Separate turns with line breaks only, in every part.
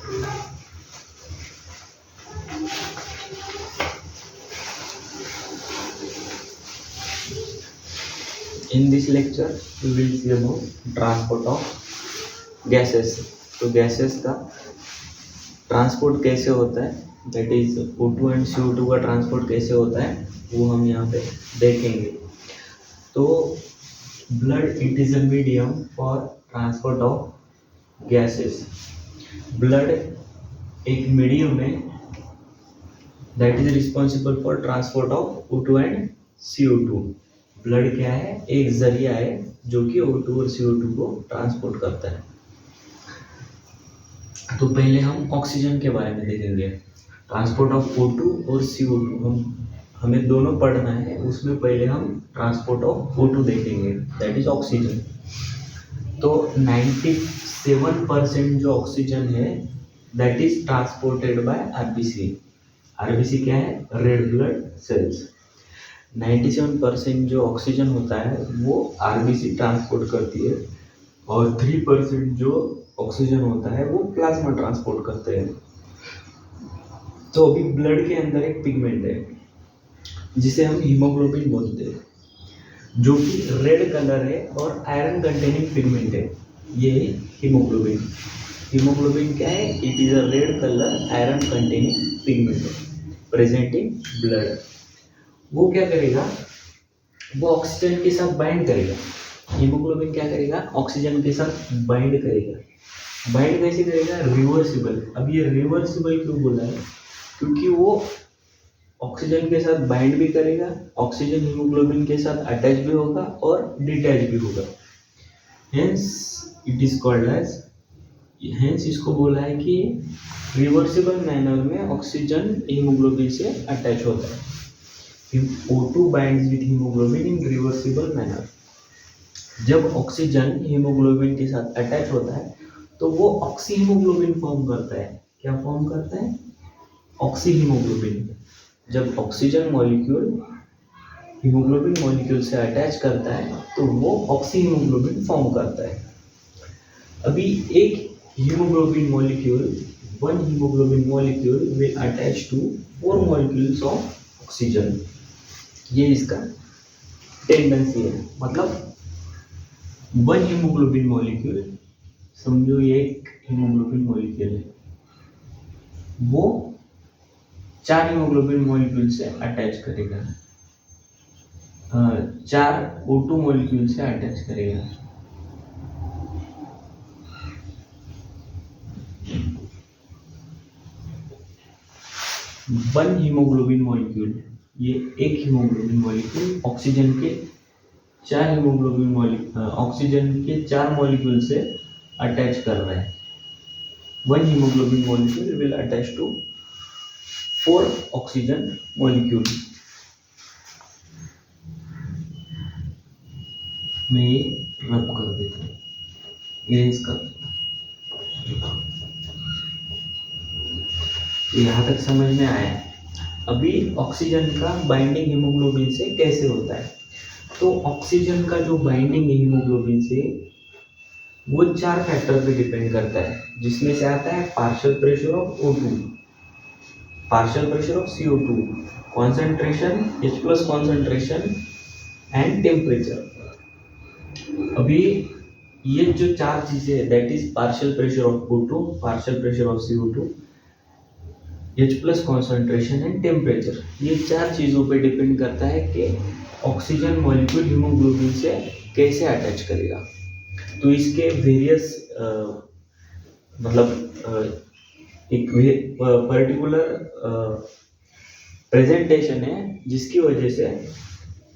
In this lecture we will see about transport of gases. तो gases का transport कैसे होता है, that is O2 and CO2 का ट्रांसपोर्ट कैसे होता है वो हम यहाँ पे देखेंगे। तो blood it is a medium for transport of gases. Blood एक मीडियम है that is responsible for transport of O2 and CO2। Blood क्या है, एक जरिया है जो कि O2 और CO2 को ट्रांसपोर्ट करता है। तो पहले हम ऑक्सीजन के बारे में देखेंगे। ट्रांसपोर्ट ऑफ O2 और CO2 हमें दोनों पढ़ना है, उसमें पहले हम ट्रांसपोर्ट ऑफ O2 देखेंगे, दैट इज ऑक्सीजन। तो 97% जो ऑक्सीजन है that is transported bye RBC. RBC क्या है, रेड ब्लड सेल्स। 97% जो ऑक्सीजन होता है वो आरबीसी ट्रांसपोर्ट करती है और 3% जो ऑक्सीजन होता है वो प्लाज्मा ट्रांसपोर्ट करते हैं। तो अभी ब्लड के अंदर एक पिगमेंट है जिसे हम हीमोग्लोबिन बोलते हैं, जो कि रेड कलर है और आयरन कंटेनिंग पिगमेंट है। ये हीमोग्लोबिन। हीमोग्लोबिन क्या है, it is a red colour iron containing pigment present in blood. वो क्या करेगा, वो ऑक्सीजन के साथ बाइंड करेगा। हीमोग्लोबिन क्या करेगा, ऑक्सीजन के साथ बाइंड करेगा। बाइंड कैसे करेगा, रिवर्सिबल। अब ये रिवर्सिबल क्यों बोला है, क्योंकि वो ऑक्सीजन के साथ बाइंड भी करेगा, ऑक्सीजन हीमोग्लोबिन के साथ अटैच भी होगा और डिटैच भी होगा। Hence it is called as, hence इसको बोला है कि रिवर्सिबल मैनर में ऑक्सीजन हीमोग्लोबिन से अटैच होता है। O2 binds with hemoglobin in reversible manner। जब ऑक्सीजन हीमोग्लोबिन के साथ अटैच होता है तो वो ऑक्सी हीमोग्लोबिन फॉर्म करता है। क्या फॉर्म करता है, ऑक्सी हीमोग्लोबिन। जब ऑक्सीजन मॉलिक्यूल हीमोग्लोबिन मॉलिक्यूल से अटैच करता है तो वो ऑक्सी हीमोग्लोबिन फॉर्म करता है। अभी एक haemoglobin molecule, one haemoglobin molecule will attach to 4 molecules of oxygen. ये इसका टेंडेंसी है। मतलब वन हीमोग्लोबिन मॉलिक्यूल, समझो ये एक हीमोग्लोबिन मॉलिक्यूल है, वो 4 हीमोग्लोबिन मॉलिक्यूल से अटैच करेगा, 4 O2 मॉलिक्यूल से अटैच करेगा। वन हीमोग्लोबिन मॉलिक्यूल, ये एक हीमोग्लोबिन मॉलिक्यूल ऑक्सीजन के 4 हीमोग्लोबिन मॉलिक्यूल, ऑक्सीजन के 4 मॉलिक्यूल से अटैच कर रहा है। One haemoglobin molecule will attach to 4 oxygen molecule. मैं ये रब कर देता हूँ, इरेज कर देता हूँ। यहाँ तक समझ में आया। अभी ऑक्सीजन का बाइंडिंग हीमोग्लोबिन से कैसे होता है। तो ऑक्सीजन का जो बाइंडिंग हीमोग्लोबिन से वो 4 फैक्टर पे डिपेंड करता है, जिसमें से आता है partial pressure of O2, partial pressure of CO2, concentration H+ concentration and temperature. अभी ये जो 4 चीजें है that is partial pressure of O2, partial pressure of CO2, H+ concentration and temperature. ये 4 चीज़ों पे डिपेंड करता है कि ऑक्सीजन मॉलिक्यूल हीमोग्लोबिन से कैसे अटैच करेगा। तो इसके वेरियस एक पर्टिकुलर प्रेजेंटेशन है जिसकी वजह से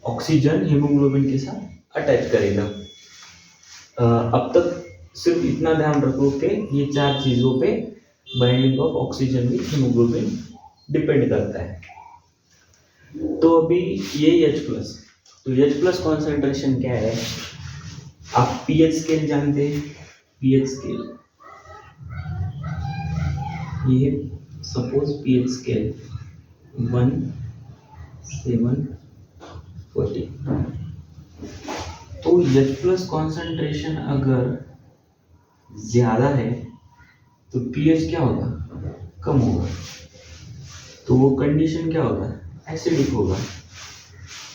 ऑक्सीजन हीमोग्लोबिन के साथ अटैच करेगा। अब तक सिर्फ इतना ध्यान रखो कि ये 4 चीज़ों पे binding of oxygen with haemoglobin depend करता है। तो अभी ये H+, तो H+ कॉन्सेंट्रेशन क्या है, आप पीएच स्केल जानते हैं, पीएच स्केल, ये सपोज पीएच स्केल 1/740। तो H+ कॉन्सेंट्रेशन अगर ज्यादा है तो पीएच क्या होगा, कम होगा, तो वो कंडीशन क्या होगा, एसिडिक होगा।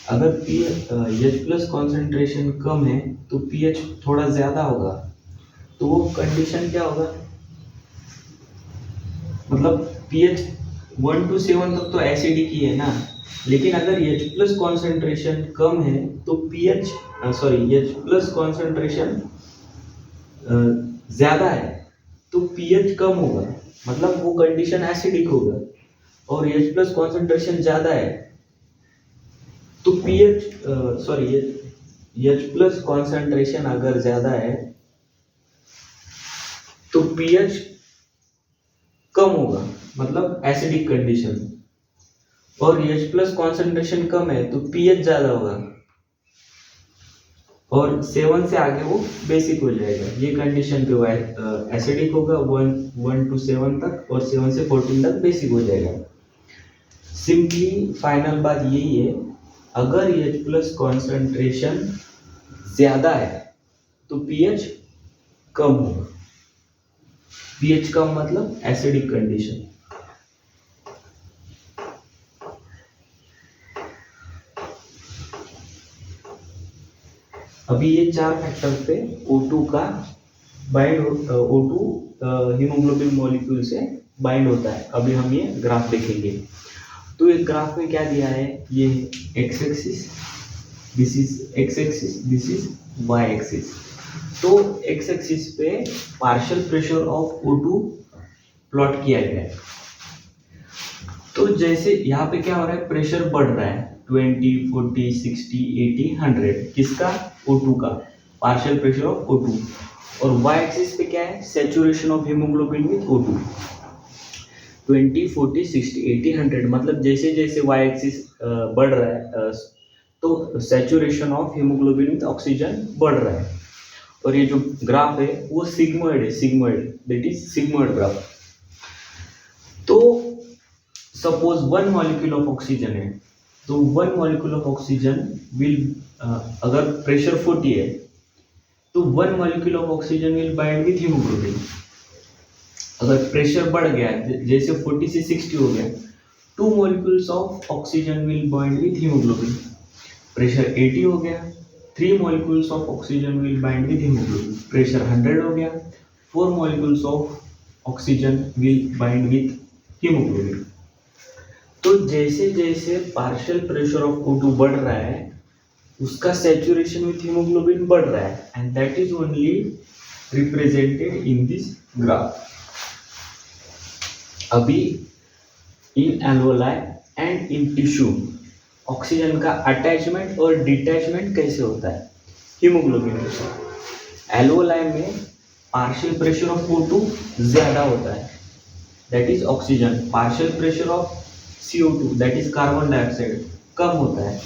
अगर एच प्लस कॉन्सेंट्रेशन कम है तो पीएच थोड़ा ज़्यादा होगा, तो वो कंडीशन क्या होगा, मतलब पीएच 1 to 7 तक तो एसिडिक ही है ना, लेकिन अगर एच प्लस कॉन्सेंट्रेशन कम है तो एच प्लस कॉन्सेंट्रेशन ज़्यादा है तो पीएच कम होगा, मतलब वो कंडीशन एसिडिक होगा। और एच प्लस कॉन्सेंट्रेशन ज़्यादा है तो एच प्लस कॉन्सेंट्रेशन अगर ज़्यादा है तो पीएच कम होगा, मतलब एसिडिक कंडीशन। और एच प्लस कॉन्सेंट्रेशन कम है तो पीएच ज़्यादा होगा, और 7 से आगे वो बेसिक हो जाएगा। ये कंडीशन पे वो एसिडिक होगा 1 to 7 तक, और 7 से 14 तक बेसिक हो जाएगा। सिंपली फाइनल बात यही है, अगर एच प्लस कॉन्सेंट्रेशन ज़्यादा है तो पीएच कम होगा। पीएच कम मतलब एसिडिक कंडीशन। अभी ये 4 फैक्टर पे O2 का O2 हीमोग्लोबिन मॉलिक्यूल से बाइंड होता है। अभी हम ये ग्राफ देखेंगे। तो इस ग्राफ में क्या दिया है, ये X axis, this is X axis, this is Y axis. तो एक्स एक्सिस पे partial pressure of O2 plot किया गया है। तो जैसे यहाँ पे क्या हो रहा है, प्रेशर बढ़ रहा है 20, 40, 60, 80, 100, किसका, O2 का, पार्शियल प्रेशर ऑफ O2। और y एक्सिस पे क्या है, saturation of haemoglobin with O2, 20, 40, 60, 80, 100, मतलब जैसे जैसे y एक्सिस बढ़ रहा है तो saturation of haemoglobin with oxygen बढ़ रहा है। और ये जो ग्राफ है वो सिग्मोइड है, sigmoid, that is sigmoid graph. तो सपोज 1 मॉलिक्यूल ऑफ ऑक्सीजन है, तो 1 मॉलिक्यूल ऑफ ऑक्सीजन विल, अगर प्रेशर 40 है तो 1 molecule of oxygen will bind with haemoglobin. अगर प्रेशर बढ़ गया, जैसे 40 से 60 हो गया, 2 molecules of oxygen will bind with haemoglobin. Pressure 80 हो गया, 3 molecules of oxygen will bind with haemoglobin. Pressure 100 हो गया, 4 molecules of oxygen will bind with haemoglobin. तो जैसे जैसे पार्शियल प्रेशर ऑफ O2 बढ़ रहा है, उसका सैचुरेशन विथ हीमोग्लोबिन बढ़ रहा है, and that is only represented in this graph. अभी in alveoli and in tissue oxygen का अटैचमेंट और डिटैचमेंट कैसे होता है हीमोग्लोबिन के साथ। एल्वोलाई में पार्शियल प्रेशर ऑफ O2 ज्यादा होता है, that is oxygen. Partial pressure of CO2 that is carbon dioxide कम होता है।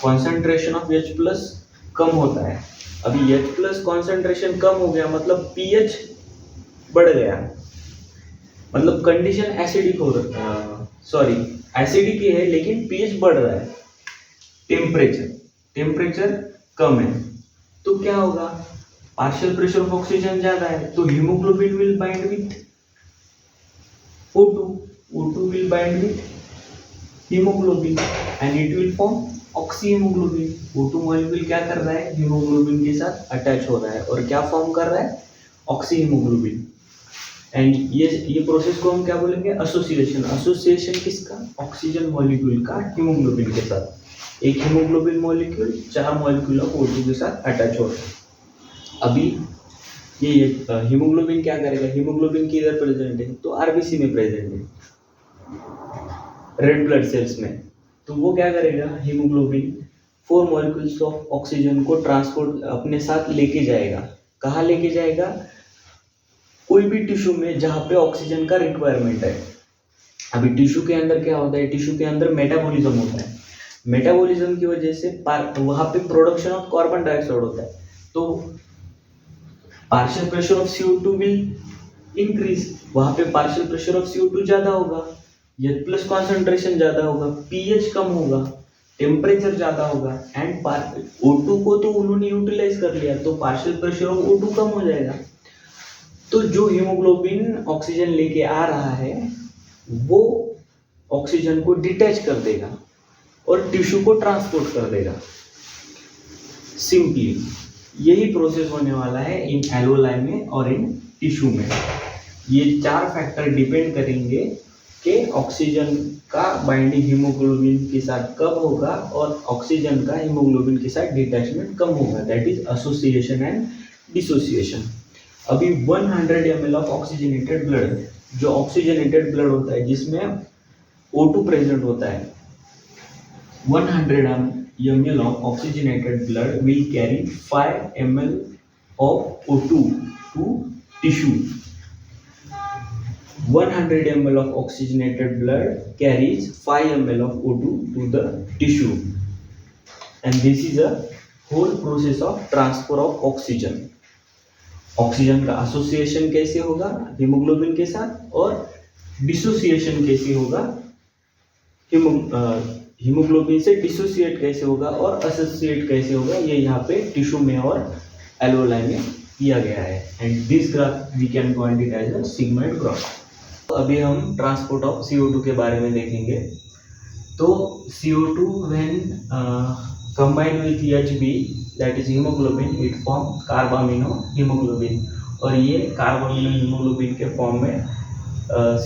कॉन्सेंट्रेशन ऑफ H प्लस कम होता है। अभी H प्लस कॉन्सेंट्रेशन कम हो गया मतलब pH बढ़ गया, मतलब कंडीशन एसिडिक हो एसिडिक ही है लेकिन pH बढ़ रहा है। टेम्परेचर कम है तो क्या होगा, पार्शियल प्रेशर ऑफ ऑक्सीजन ज्यादा है तो haemoglobin will bind with O2 will bind with hemoglobin and it will form oxyhaemoglobin. O2 molecule क्या कर रहा है, हीमोग्लोबिन के साथ अटैच हो रहा है और क्या फॉर्म कर रहा है, ऑक्सीहीमोग्लोबिन। एंड ये प्रोसेस को हम क्या बोलेंगे, एसोसिएशन। एसोसिएशन किसका, ऑक्सीजन मॉलिक्यूल का हीमोग्लोबिन के साथ। एक haemoglobin molecule 4 molecule of O2 के साथ अटैच हो रहा है। अभी ये हीमोग्लोबिन क्या करेगा, हीमोग्लोबिन किधर प्रेजेंट है, तो आरबीसी में प्रेजेंट है, रेड ब्लड सेल्स में। तो वो क्या करेगा, हीमोग्लोबिन 4 मॉलिक्यूल्स ऑफ ऑक्सीजन को ट्रांसपोर्ट अपने साथ लेके जाएगा। कहाँ लेके जाएगा, कोई भी टिश्यू में जहाँ पे ऑक्सीजन का रिक्वायरमेंट है। अभी टिश्यू के अंदर क्या होता है, टिश्यू के अंदर मेटाबॉलिज्म होता है। मेटाबॉलिज्म की वजह से वहाँ पे प्रोडक्शन ऑफ कार्बन डाइऑक्साइड होता है, तो partial pressure of CO2 will increase. वहां पे पार्शियल प्रेशर ऑफ CO2 ज्यादा होगा, H प्लस कॉन्सेंट्रेशन ज्यादा होगा, pH कम होगा, टेम्परेचर ज्यादा होगा, एंड O2 को तो उन्होंने यूटिलाइज कर लिया तो पार्शियल प्रेशर ऑफ O2 कम हो जाएगा। तो जो हीमोग्लोबिन ऑक्सीजन लेके आ रहा है वो ऑक्सीजन को डिटैच कर देगा और टिश्यू को ट्रांसपोर्ट कर देगा। सिंपली यही प्रोसेस होने वाला है इन एल्वोलाई में और इन टिश्यू में। ये 4 फैक्टर डिपेंड करेंगे कि ऑक्सीजन का बाइंडिंग हीमोग्लोबिन के साथ कब होगा और ऑक्सीजन का हीमोग्लोबिन के साथ डिटैचमेंट कब होगा, that is association and dissociation. अभी 100 ml ऑफ ऑक्सीजनेटेड ब्लड, जो ऑक्सीजनेटेड ब्लड होता है जिसमें O2 प्रेजेंट होता है, 100 ml of oxygenated blood will carry 5 ml of O2 to tissue. 100 ml of oxygenated blood carries 5 ml of O2 to the tissue, and this is a whole process of transfer of oxygen. Oxygen का association कैसे होगा haemoglobin के साथ और dissociation कैसे होगा, haemoglobin से dissociate कैसे होगा और एसोसिएट कैसे होगा, ये यहाँ पे टिश्यू में और एल्वोलाई में किया गया है। And this graph we can call it as a sigmoid graph. तो अभी हम ट्रांसपोर्ट ऑफ CO2 के बारे में देखेंगे। तो CO2 when combine with HB that is haemoglobin it form carbamino haemoglobin, और ये कार्बामिनो हीमोग्लोबिन के फॉर्म में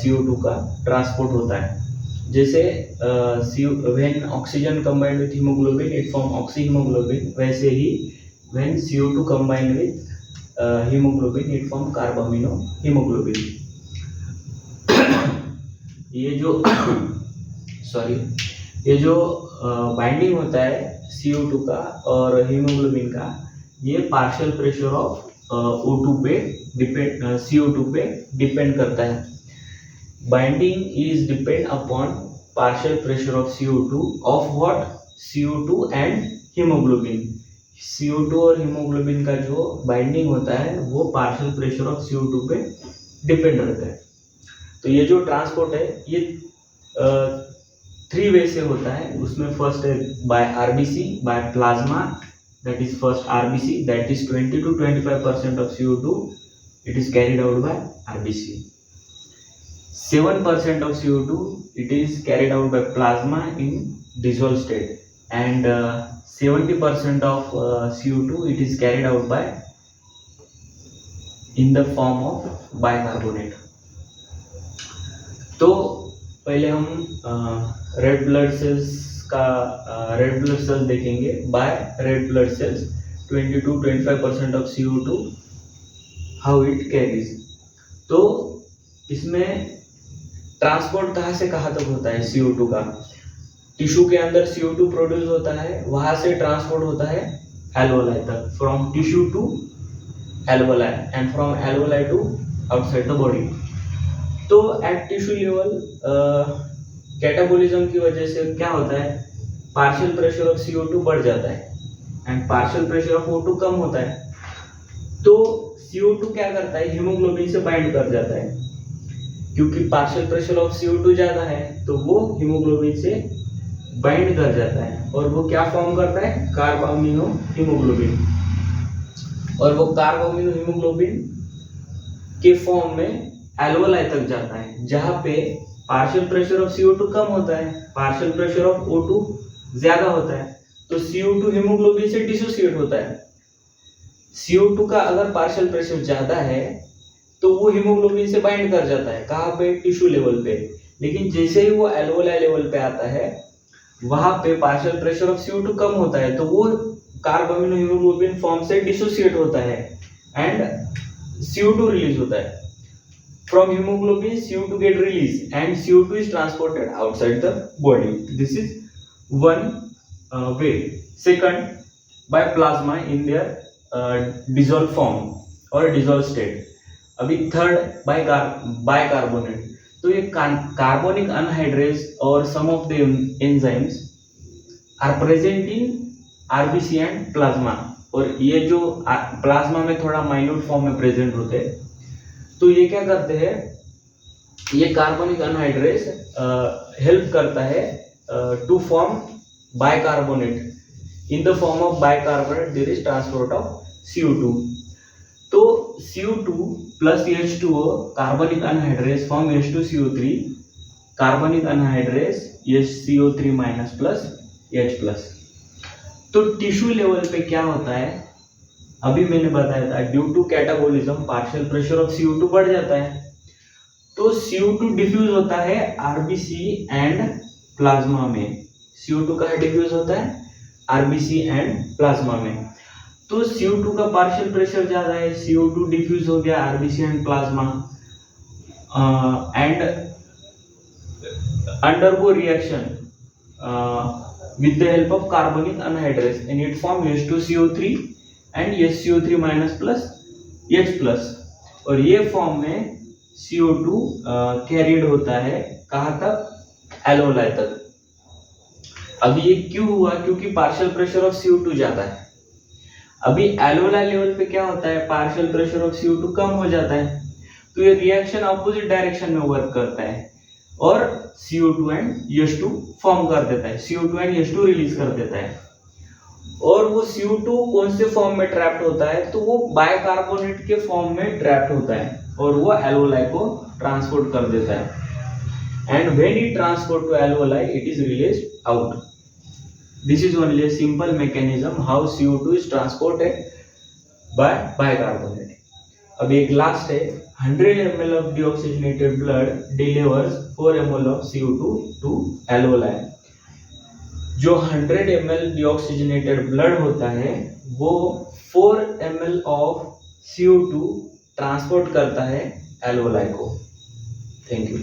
CO2 का ट्रांसपोर्ट होता है। जैसे when oxygen combined with haemoglobin it form oxy haemoglobin, वैसे ही when CO2 combined with haemoglobin it form carbamino haemoglobin. ये जो बाइंडिंग होता है CO2 का और हीमोग्लोबिन का, ये पार्शियल प्रेशर ऑफ O2 पे CO2 पे डिपेंड करता है। Binding is depend upon partial pressure of CO2 of what? CO2 and hemoglobin. CO2 और hemoglobin का जो बाइंडिंग होता है वो पार्शियल प्रेशर ऑफ CO2 पे डिपेंड रहता है। तो ये जो ट्रांसपोर्ट है ये 3 वे से होता है। उसमें फर्स्ट है by RBC, by plasma, that is first RBC, that is 20 to 25% of CO2 it is carried out by RBC. 7% of CO2 it is carried out by plasma in dissolved state, and 70% of CO2 it is carried out by in the form of bicarbonate. तो पहले हम red blood cells देखेंगे। By red blood cells 20 to 25% of CO2 how it carries. तो इसमें transport कहाँ से कहाँ तक होता है CO2 का? टिश्यू के अंदर CO2 प्रोड्यूस होता है, वहां से ट्रांसपोर्ट होता है एल्वोलाई तक, from tissue to alveoli and from alveoli to outside the body. तो एट टिश्यू लेवल कैटाबोलिज्म की वजह से क्या होता है, पार्शियल प्रेशर ऑफ CO2 बढ़ जाता है and partial pressure of O2 कम होता है। तो CO2 क्या करता है, हीमोग्लोबिन से बाइंड कर जाता है, क्योंकि पार्शियल प्रेशर ऑफ CO2 ज्यादा है तो वो हीमोग्लोबिन से बाइंड कर जाता है और वो क्या फॉर्म करता है, कार्बामिनो हीमोग्लोबिन। और वो कार्बामिनो हीमोग्लोबिन के फॉर्म में एल्वोलाई तक जाता है, जहां पे पार्शियल प्रेशर ऑफ CO2 कम होता है, पार्शियल प्रेशर ऑफ O2 ज्यादा होता है। तो CO2 हीमोग्लोबिन से डिसोसिएट होता है। CO2 का अगर पार्शियल प्रेशर ज्यादा है तो वो हीमोग्लोबिन से बाइंड कर जाता है, कहाँ पे, टिश्यू लेवल पे। लेकिन जैसे ही वो एल्वोलाई लेवल पे आता है वहां पे पार्शियल प्रेशर ऑफ CO2 कम होता है, तो वो कार्बामिनो हीमोग्लोबिन फॉर्म से डिसोसिएट होता है एंड CO2 रिलीज होता है। From haemoglobin CO2 get release and CO2 is transported outside the body. This is one way. Second, by plasma in their dissolve form और डिसॉल्व स्टेट। अभी third, by carbonate. तो ये carbonic anhydrase और some of the enzymes are present in RBC and plasma, और ये जो plasma में थोड़ा माइन्यूट फॉर्म में प्रेजेंट होते हैं। तो ये क्या करते हैं, ये कार्बोनिक अनहाइड्रेज हेल्प करता है to form bicarbonate. In the form of bicarbonate there is transport of CO2। तो CO2 plus H2O carbonic anhydrase form H2CO3 carbonic anhydrase HCO3 minus plus H plus। तो टिश्यू लेवल पे क्या होता है, अभी मैंने बताया था due to catabolism partial pressure of CO2 बढ़ जाता है, तो CO2 डिफ्यूज होता है आरबीसी एंड प्लाज्मा में। CO2 कहाँ डिफ्यूज होता है, आरबीसी एंड प्लाज्मा में। तो CO2 का पार्शियल प्रेशर ज्यादा है, CO2 डिफ्यूज हो गया RBC and plasma and undergo reaction with the help of carbonic anhydrase and it form H2CO3 and HCO3 minus plus H plus, और ये फॉर्म में CO2 कैरिड होता है कहाँ तक, एलोलाई तक। अभी ये क्यों हुआ, क्योंकि पार्शियल प्रेशर ऑफ CO2 ज्यादा है। अभी एलोलाई लेवल पे क्या होता है, पार्शियल प्रेशर ऑफ CO2 कम हो जाता है, तो ये रिएक्शन अपोजिट डायरेक्शन में वर्क करता है और CO2 एंड H2 फॉर्म कर देता है, CO2 एंड H2 रिलीज कर देता है। और वो CO2 कौन से फॉर्म में ट्रैप्ड होता है, तो वो बाइकार्बोनेट के फॉर्म में ट्रैप्ड होता है और वो एल्वोलाई को ट्रांसपोर्ट कर देता है and when it transport to alveoli it is released out. This is only a simple mechanism how CO2 is transported by bicarbonate. अब एक लास्ट है, 100 ml of deoxygenated blood delivers 4 ml of CO2 to alveoli। जो 100 ml deoxygenated blood होता है वो 4 ml of CO2 transport करता है alveoli को। Thank you.